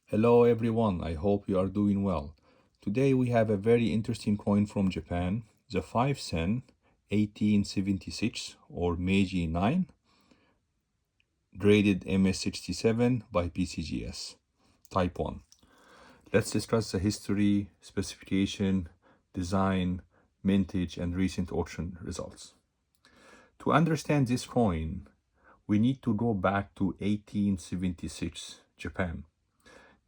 Hello everyone, I hope you are doing well. Today we have a very interesting coin from Japan, the 5 sen 1876 or Meiji 9, graded MS67 by PCGS, type 1. Let's discuss the history, specification, design, mintage, and recent auction results. To understand this coin, we need to go back to 1876 Japan,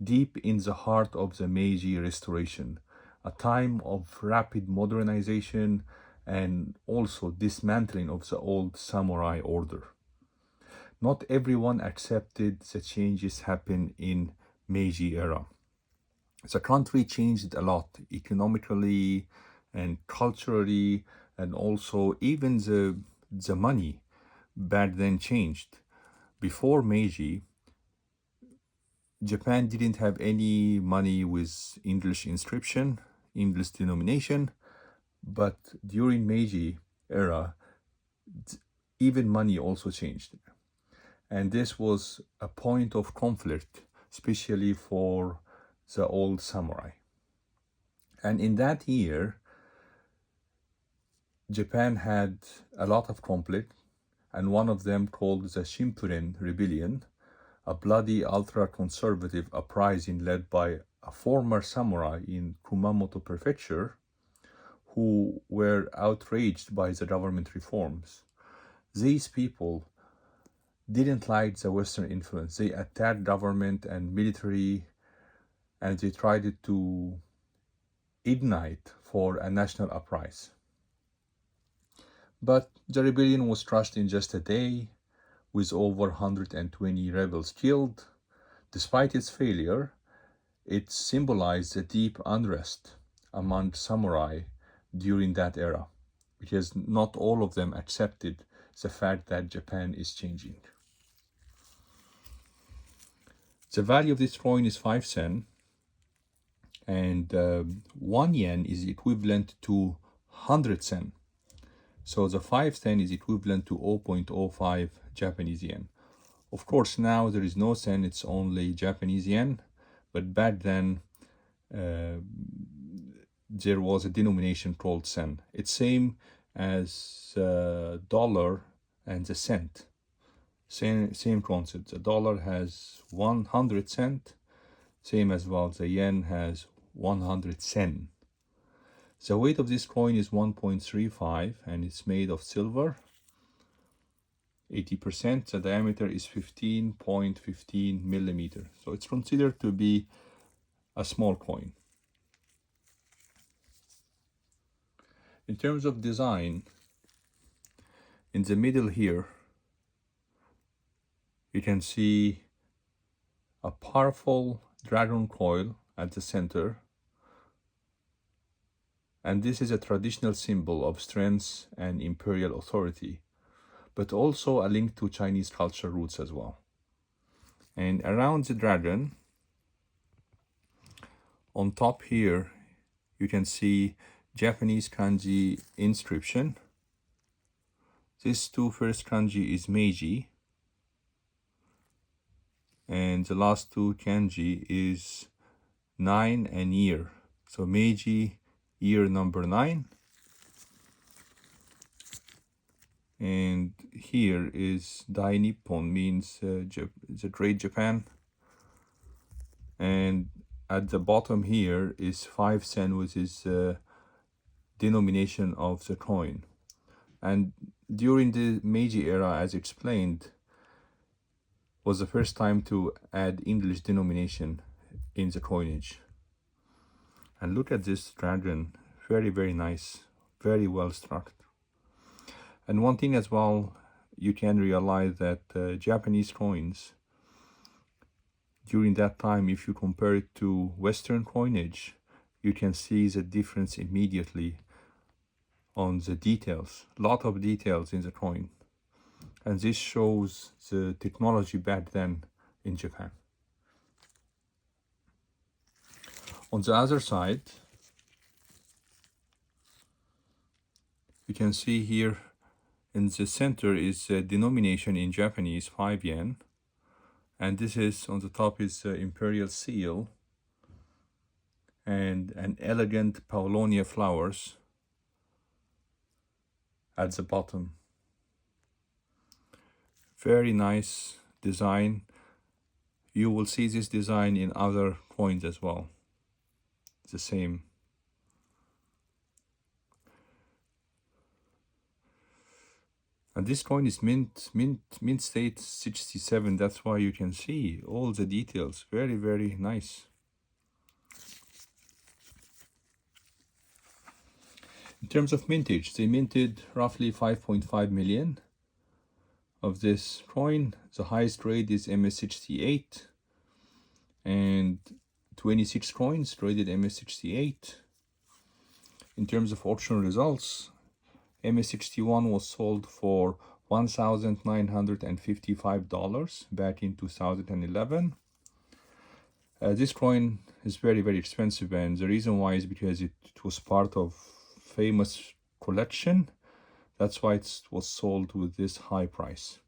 deep in the heart of the Meiji Restoration, a time of rapid modernization and also dismantling of the old samurai order. Not everyone accepted the changes happened in Meiji era. The country changed a lot economically and culturally, and also even the money back then changed. Before Meiji, Japan didn't have any money with English inscription, English denomination, but during Meiji era, even money also changed. And this was a point of conflict, especially for the old samurai. And in that year, Japan had a lot of conflict, and one of them called the Shinpūren Rebellion, a bloody ultra-conservative uprising led by a former samurai in Kumamoto prefecture who were outraged by the government reforms. These people didn't like the Western influence. They attacked government and military, and they tried to ignite for a national uprising. But the rebellion was crushed in just a day, with over 120 rebels killed. Despite its failure, it symbolized the deep unrest among samurai during that era, because not all of them accepted the fact that Japan is changing. The value of this coin is 5 sen, and 1 yen is equivalent to 100 sen. So the 5 sen is equivalent to 0.05 Japanese yen. Of course, now there is no sen, it's only Japanese yen, but back then there was a denomination called sen. It's same as dollar and the cent. Same concept. The dollar has 100 cent, same as well the yen has 100 sen. The weight of this coin is 1.35 and it's made of silver. 80%. The diameter is 15.15 millimeter. So it's considered to be a small coin. In terms of design, in the middle here, you can see a powerful dragon coil at the center. And this is a traditional symbol of strength and imperial authority, but also a link to Chinese culture roots as well. And around the dragon, on top here, you can see Japanese kanji inscription. This two first kanji is Meiji, and the last two kanji is 9 and year. So Meiji, year number 9. And here is Dai Nippon, means the Great Japan. And at the bottom here is 5 sen, which is denomination of the coin. And during the Meiji era, as explained, was the first time to add English denomination in the coinage. And look at this dragon, very, very nice, very well struck. And one thing as well, you can realize that Japanese coins, during that time, if you compare it to Western coinage, you can see the difference immediately on the details, a lot of details in the coin. And this shows the technology back then in Japan. On the other side, you can see here in the center is a denomination in Japanese, 5 yen. And this is on the top is imperial seal and an elegant paulownia flowers at the bottom. Very nice design. You will see this design in other coins as well. It's the same. And this coin is mint state 67. That's why you can see all the details. Very, very nice. In terms of mintage, they minted roughly 5.5 million of this coin. The highest grade is MS68 and 26 coins traded MS68. In terms of auction results, MS61 was sold for $1,955 back in 2011. This coin is very, very expensive, and the reason why is because it was part of famous collection. That's why it was sold with this high price.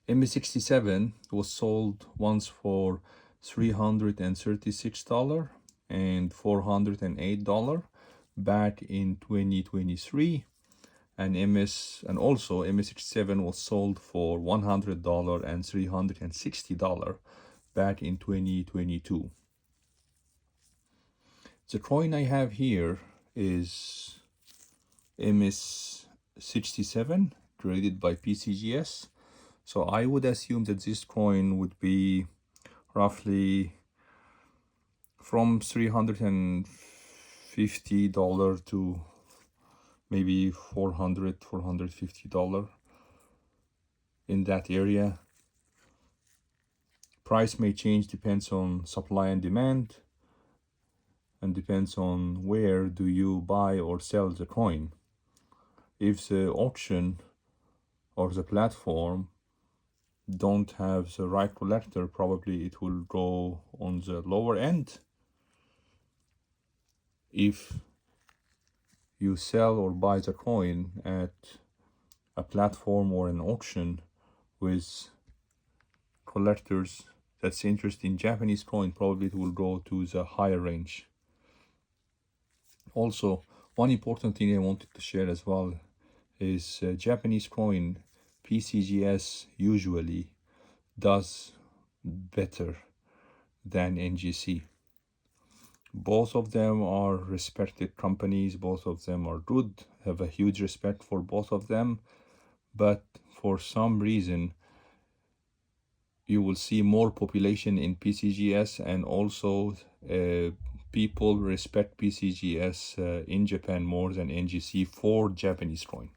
MS67 was sold once for $336 and $408 back in 2023, and also MS67 was sold for $100 and $360 back in 2022. The coin I have here is MS67 graded by PCGS. So I would assume that this coin would be roughly from $350 to maybe $450 in that area. Price may change, depends on supply and demand, and depends on where do you buy or sell the coin. If the auction or the platform don't have the right collector, probably it will go on the lower end. If you sell or buy the coin at a platform or an auction with collectors that's interested in Japanese coin, probably it will go to the higher range. Also, one important thing I wanted to share as well is Japanese coin PCGS usually does better than NGC. Both of them are respected companies, both of them are good, have a huge respect for both of them, but for some reason you will see more population in PCGS, and also people respect PCGS in Japan more than NGC for Japanese coin.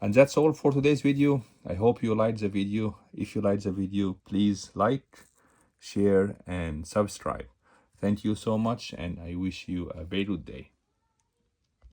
And that's all for today's video. I hope you liked the video. If you liked the video, please like, share, and subscribe. Thank you so much, and I wish you a very good day.